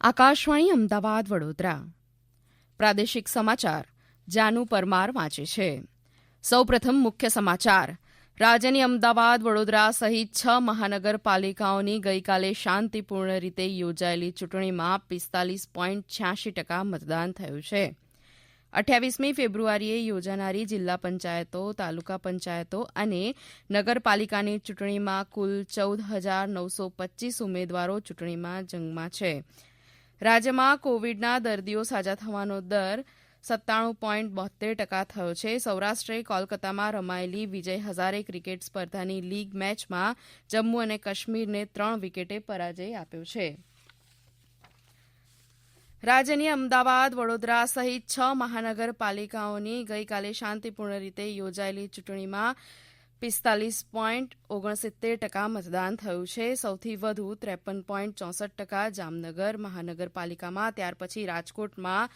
આકાશવાણી અમદાવાદ વડોદરા પ્રાદેશિક સમાચાર જાનુ પરમાર વાંચે છે. સૌપ્રથમ મુખ્ય સમાચાર. રાજ્યની અમદાવાદ વડોદરા સહિત 6 મહાનગરપાલિકાઓની ગઈકાલે શાંતિપૂર્ણ રીતે યોજાયેલી ચૂંટણીમાં 45.86% મતદાન થયું છે. 28મી ફેબ્રુઆરીએ યોજાનારી જિલ્લા પંચાયતો, તાલુકા પંચાયતો અને નગરપાલિકાની ચૂંટણીમાં કુલ 14,925 ઉમેદવારો ચૂંટણીમાં જંગમાં છે. રાજ્યમાં કોવિડના દર્દીઓ સાજા થવાનો દર 97.72% થયો છે. સૌરાષ્ટ્રે કોલકાતામાં રમાયેલી વિજય હઝારે ક્રિકેટ સ્પર્ધાની લીગ મેચમાં જમ્મુ અને કાશ્મીરને 3 વિકેટે પરાજય આપ્યો છે. રાજ્યની અમદાવાદ, વડોદરા સહિત 6 મહાનગરપાલિકાઓની ગઈકાલે શાંતિપૂર્ણ રીતે યોજાયેલી ચૂંટણીમાં 45.69% મતદાન થયું છે. સૌથી વધુ 53.64% જામનગર મહાનગરપાલિકામાં, ત્યાર પછી રાજકોટમાં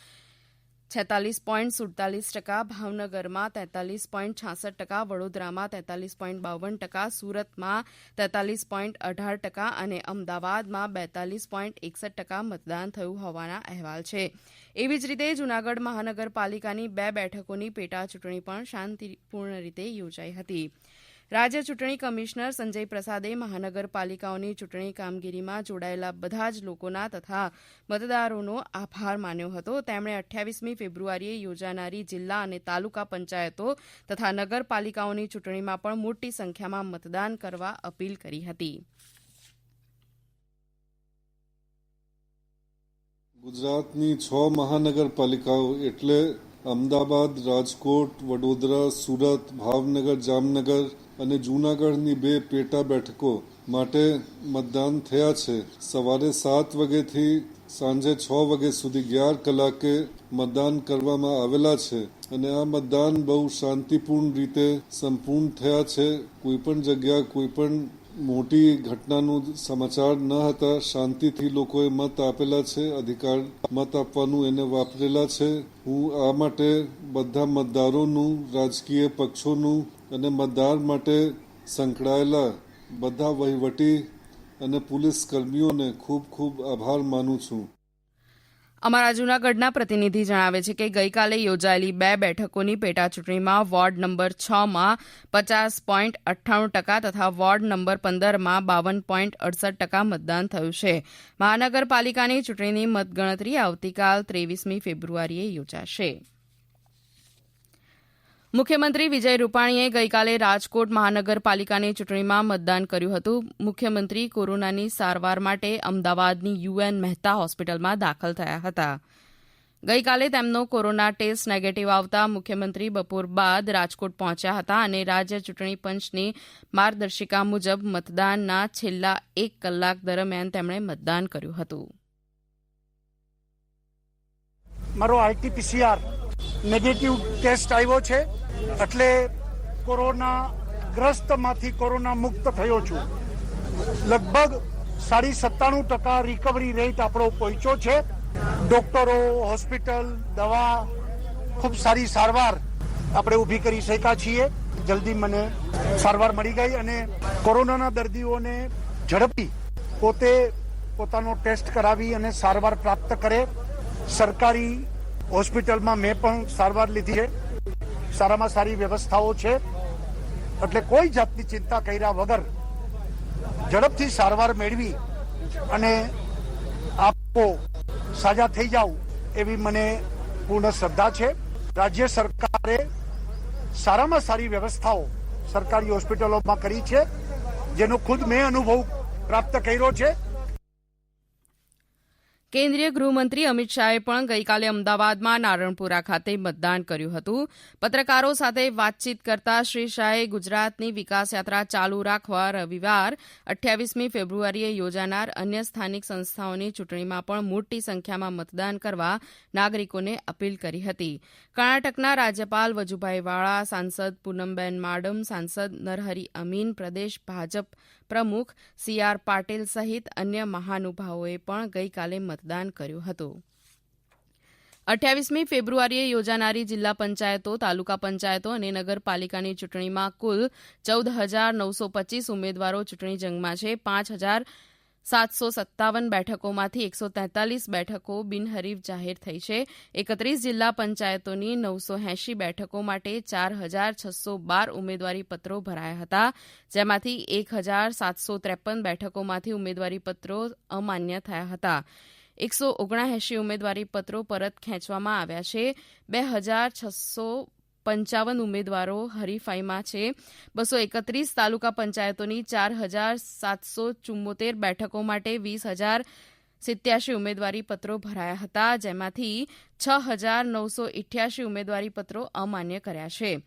46.47%, ભાવનગરમાં 43.66%, વડોદરામાં 43.52%, સુરતમાં 43.18% અને અમદાવાદમાં 42.61% મતદાન થયું હોવાના અહેવાલ છે. એવી જ રીતે જૂનાગઢ મહાનગરપાલિકાની 2 બેઠકોની પેટા ચૂંટણી પણ શાંતિપૂર્ણ રીતે યોજાઈ હતી. રાજ્ય ચૂંટણી કમિશનર સંજય પ્રસાદે મહાનગરપાલિકાઓની ચૂંટણી કામગીરીમાં જોડાયેલા બધા જ લોકોના તથા મતદારોનો આભાર માન્યો હતો. તેમણે 28મી ફેબ્રુઆરીએ યોજાનારી જિલ્લા અને તાલુકા પંચાયતો તથા નગરપાલિકાઓની ચૂંટણીમાં પણ મોટી સંખ્યામાં મતદાન કરવા અપીલ કરી હતી. ગુજરાતની 6 મહાનગરપાલિકાઓ એટલે અમદાવાદ, રાજકોટ, વડોદરા, સુરત, ભાવનગર, જામનગર અને જૂનાગઢની 2 પેટા બેઠકો માટે મતદાન થયા છે. સવારે 7 વાગ્યાથી સાંજે 6 વાગ્યા સુધી 11 કલાકે મતદાન કરવામાં આવેલા છે અને આ મતદાન બહુ શાંતિપૂર્ણ રીતે સંપૂર્ણ થયા છે. કોઈપણ જગ્યા કોઈપણ મોટી ઘટનાનું સમાચાર ન હતા. શાંતિથી લોકોએ મત આપેલા છે, અધિકાર મત આપવાનું એને વાપરેલા છે. હું આ માટે બધા મતદારોનું, રાજકીય પક્ષોનું અને મતદાર માટે સંકળાયેલા બધા વહીવટી અને પોલીસ કર્મીઓને ખૂબ ખૂબ આભાર માનું છું. અમારા જૂનાગઢના પ્રતિનિધિ જણાવે છે કે ગઈકાલે યોજાયેલી 2 બેઠકોની પેટા ચૂંટણીમાં વોર્ડ નંબર 6માં 50.98% તથા વોર્ડ નંબર 15માં 52.68% મતદાન થયું છે. મહાનગરપાલિકાની ચૂંટણીની મતગણતરી આવતીકાલ 23મી ફેબ્રુઆરીએ યોજાશે. મુખ્યમંત્રી વિજય રૂપાણીએ ગઈકાલે રાજકોટ મહાનગરપાલિકાની ચૂંટણીમાં મતદાન કર્યું હતું. મુખ્યમંત્રી કોરોનાની સારવાર માટે અમદાવાદની યુએન મહેતા હોસ્પિટલમાં દાખલ થયા હતા. ગઈકાલે તેમનો કોરોના ટેસ્ટ નેગેટિવ આવતા મુખ્યમંત્રી બપોર બાદ રાજકોટ પહોંચ્યા હતા અને રાજ્ય ચૂંટણી પંચની માર્ગદર્શિકા મુજબ મતદાનના છેલ્લા 1 કલાક દરમિયાન તેમણે મતદાન કર્યું હતું. મારો આરટીપીસીઆર નેગેટિવ ટેસ્ટ આવ્યો છે એટલે કોરોના ગ્રસ્તમાંથી કોરોના મુક્ત થયો છું. લગભગ 97% રિકવરી રેટ આપણો પહોંચ્યો છે. ડોક્ટરો, હોસ્પિટલ, દવા, ખૂબ સારી સારવાર આપણે ઊભી કરી શક્યા છીએ. જલ્દી મને સારવાર મળી ગઈ અને કોરોનાના દર્દીઓને ઝડપી પોતાનો ટેસ્ટ કરાવી અને સારવાર પ્રાપ્ત કરે. સરકારી હોસ્પિટલમાં મેં પણ સારવાર લીધી છે. સારામાં સારી વ્યવસ્થાઓ છે એટલે કોઈ જાતની ચિંતા કર્યા વગર ઝડપથી સારવાર મેળવી અને આપો સાજા થઈ જાવ એવી મને પૂર્ણ શ્રદ્ધા છે. રાજ્ય સરકારે સારામાં સારી વ્યવસ્થાઓ સરકારી હોસ્પિટલોમાં કરી છે જેનો ખુદ મેં અનુભવ પ્રાપ્ત કર્યો છે. કેન્દ્રીય ગૃહમંત્રી અમિત શાહે પણ ગઈકાલે અમદાવાદમાં નારણપુરા ખાતે મતદાન કર્યું હતું. પત્રકારો સાથે વાતચીત કરતા શ્રી શાહે ગુજરાતની વિકાસ યાત્રા ચાલુ રાખવા રવિવાર 28મી ફેબ્રુઆરીએ યોજાનાર અન્ય સ્થાનિક સંસ્થાઓની ચૂંટણીમાં પણ મોટી સંખ્યામાં મતદાન કરવા નાગરિકોને અપીલ કરી હતી. કર્ણાટકના રાજ્યપાલ વજુભાઈ વાળા, સાંસદ પૂનમબેન માડમ, સાંસદ નરહરી અમીન, પ્રદેશ ભાજપ પ્રમુખ સી.આર. પાટીલ સહિત અન્ય મહાનુભાવોએ પણ ગઈકાલે મતદાન કર્યું હતું. 28મી ફેબ્રુઆરીએ યોજાનારી જિલ્લા પંચાયતો, તાલુકા પંચાયતો અને નગરપાલિકાની ચૂંટણીમાં કુલ 14,925 ઉમેદવારો ચૂંટણી જંગમાં છે. 757 બેઠકોમાંથી 143 બેઠકો બિનહરીફ જાહેર થઈ છે. 31 જિલ્લા પંચાયતોની 980 બેઠકો માટે 4,612 ઉમેદવારી પત્રો ભરાયા હતા, જેમાંથી 1,753 બેઠકોમાંથી ઉમેદવારી પત્રો અમાન્ય થયા હતા. 179 ઉમેદવારી પત્રો પરત ખેંચવામાં આવ્યા છે. 2,655 ઉમેદવારો હરીફાઈમાં છે. 231 તાલુકા પંચાયતોની 4,774 બેઠકો માટે 20,087 ઉમેદવારી પત્રો ભરાયા હતા, જેમાંથી 6,988 ઉમેદવારી પત્રો અમાન્ય કર્યા છે.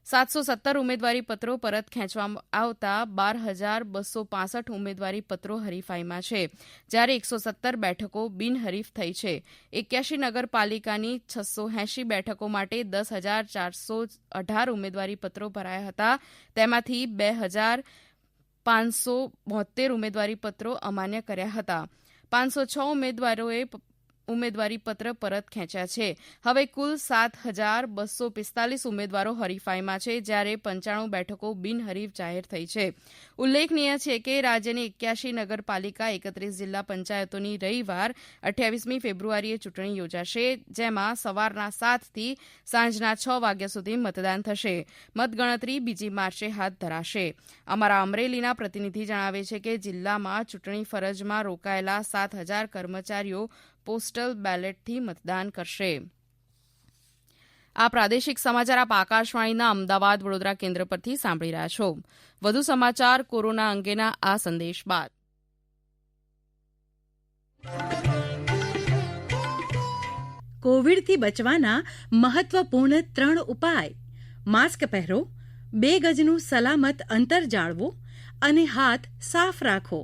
717 ઉમેદવારી પત્રો પરત ખેંચવામાં આવતા 12,265 ઉમેદવારી પત્રો હરીફાઈમાં છે, જ્યારે 117 બેઠકો બિનહરીફ થઈ છે. 81 નગરપાલિકાની 680 બેઠકો માટે 10,418 ઉમેદવારી પત્રો ભરાયા હતા, તેમાંથી 2,572 ઉમેદવારી પત્રો અમાન્ય કર્યા હતા. 506 ઉમેદવારોએ ઉમેદવારી પત્ર પરત ખેંચ્યા છે. હવે કુલ 7,245 ઉમેદવારો હરીફાઈમાં છે, જ્યારે 95 બેઠકો બિનહરીફ જાહેર થઈ છે. ઉલ્લેખનીય છે કે રાજ્યની 81 નગરપાલિકા 31 જિલ્લા પંચાયતોની રવિવાર 28મી ફેબ્રુઆરીએ ચૂંટણી યોજાશે, જેમાં સવારના 7થી સાંજના 6 વાગ્યા સુધી મતદાન થશે. મતગણતરી 2 માર્ચે હાથ ધરાશે. અમારા અમરેલીના પ્રતિનિધિ જણાવે છે કે જિલ્લામાં ચૂંટણી ફરજમાં રોકાયેલા 7,000 કર્મચારીઓ પોસ્ટલ બેલેટથી મતદાન કરશે. આ પ્રાદેશિક સમાચાર આપ આકાશવાણીના અમદાવાદ વડોદરા કેન્દ્ર પરથી સાંભળી રહ્યા છો. વધુ સમાચાર કોરોના અંગેના આ સંદેશ બાદ. કોવિડથી બચવાના મહત્વપૂર્ણ 3 ઉપાય: માસ્ક પહેરો, 2 ગજનું સલામત અંતર જાળવો અને હાથ સાફ રાખો.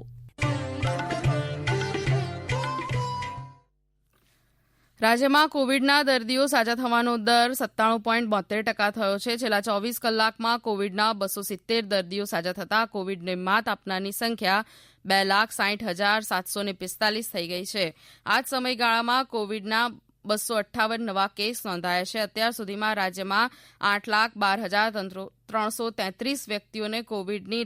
રાજ્યમાં કોવિડના દર્દીઓ સાજા થવાનો દર 97.72% થયો છે. છેલ્લા 24 કલાકમાં કોવિડના 270 દર્દીઓ સાજા થતાં કોવિડને માત આપનારની સંખ્યા 2,60,745 થઈ ગઈ છે. આ જ સમયગાળામાં કોવિડના 258 નવા કેસ નોંધાયા છે. અત્યાર સુધીમાં રાજ્યમાં 8,12,333 વ્યક્તિઓને કોવિડની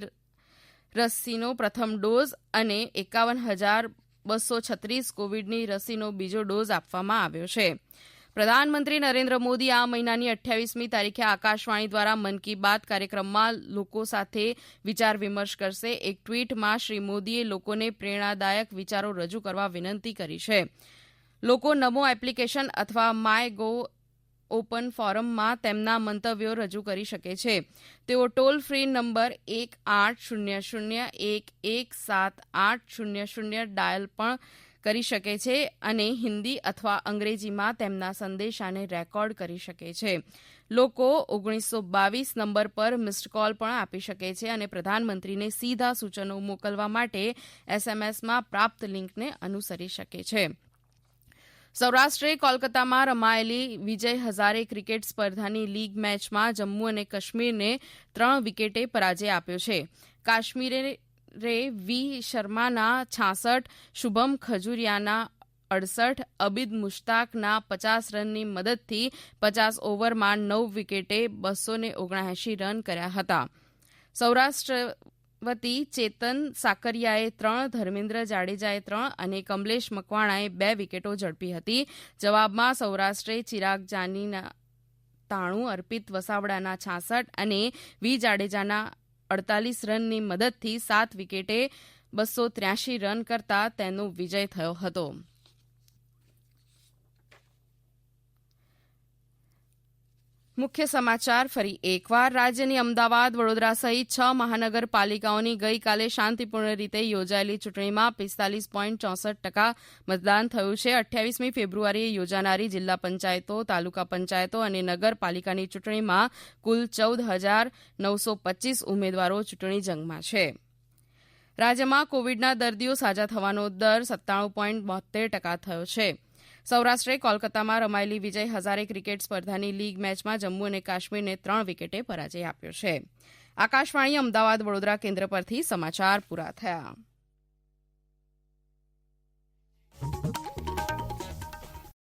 રસીનો પ્રથમ ડોઝ અને 51,236 કોવિડની રસીનો બીજો ડોઝ આપવામાં આવ્યો છે. પ્રધાનમંત્રી નરેન્દ્ર મોદી આ મહિનાની 28મી તારીખે આકાશવાણી દ્વારા મન કી બાત કાર્યક્રમમાં લોકો સાથે વિચાર વિમર્શ કરશે. એક ટ્વીટમાં શ્રી મોદીએ લોકોને પ્રેરણાદાયક વિચારો રજૂ કરવા વિનંતી કરી છે. લોકો નમો એપ્લિકેશન અથવા માય ગોવ ઓપન ફોરમમાં તેમના મંતવ્યો રજૂ કરી શકે છે. તેઓ ટોલ ફ્રી નંબર 1-800-117800 ડાયલ પણ કરી શકે છે અને હિન્દી અથવા અંગ્રેજીમાં તેમના સંદેશાને રેકોર્ડ કરી શકે છે. લોકો 1922 નંબર પર મિસ્ડ કોલ પણ આપી શકે છે અને પ્રધાનમંત્રીને સીધા સૂચનો મોકલવા માટે એસએમએસમાં પ્રાપ્ત લિંકને અનુસરી શકે છે. સૌરાષ્ટ્રે કોલકાતામાં રમાયેલી વિજય હઝારે ક્રિકેટ સ્પર્ધાની લીગ મેચમાં જમ્મુ અને કાશ્મીરને 3 વિકેટે પરાજય આપ્યો છે. કાશ્મીરે વી શર્માના 66, શુભમ ખજુરિયાના 68, અબીદ મુશ્તાકના 50 રનની મદદથી 50 ઓવરમાં 9 વિકેટે 279 રન કર્યા હતા. સૌરાષ્ટ્ર વતી ચેતન સાકરિયાએ 3, ધર્મેન્દ્ર જાડેજાએ 3 અને કમલેશ મકવાણાએ 2 વિકેટો ઝડપી હતી. જવાબમાં સૌરાષ્ટ્રે ચિરાગ જાનીના 93, અર્પિત વસાવડાના 66 અને વી જાડેજાના 48 રનની મદદથી 7 વિકેટે 283 રન કરતા તેનો વિજય થયો હતો. મુખ્ય સમાચાર ફરી એકવાર. રાજ્યની અમદાવાદ, વડોદરા સહિત 6 મહાનગરપાલિકાઓની ગઈકાલે શાંતિપૂર્ણ રીતે યોજાયેલી ચૂંટણીમાં 45.64% મતદાન થયું છે. 28મી ફેબ્રુઆરીએ યોજાનારી જિલ્લા પંચાયતો, તાલુકા પંચાયતો અને નગરપાલિકાની ચૂંટણીમાં કુલ 14,925 ઉમેદવારો ચૂંટણી જંગમાં છે. રાજ્યમાં કોવિડના દર્દીઓ સાજા થવાનો દર 97.72% થયો છે. સૌરાષ્ટ્રે કોલકાતામાં રમાયેલી વિજય હઝારે ક્રિકેટ સ્પર્ધાની લીગ મેચમાં જમ્મુ અને કાશ્મીરને 3 વિકેટે પરાજય આપ્યો છે. આકાશવાણી અમદાવાદ વડોદરા કેન્દ્ર પરથી સમાચાર પૂરા થયા.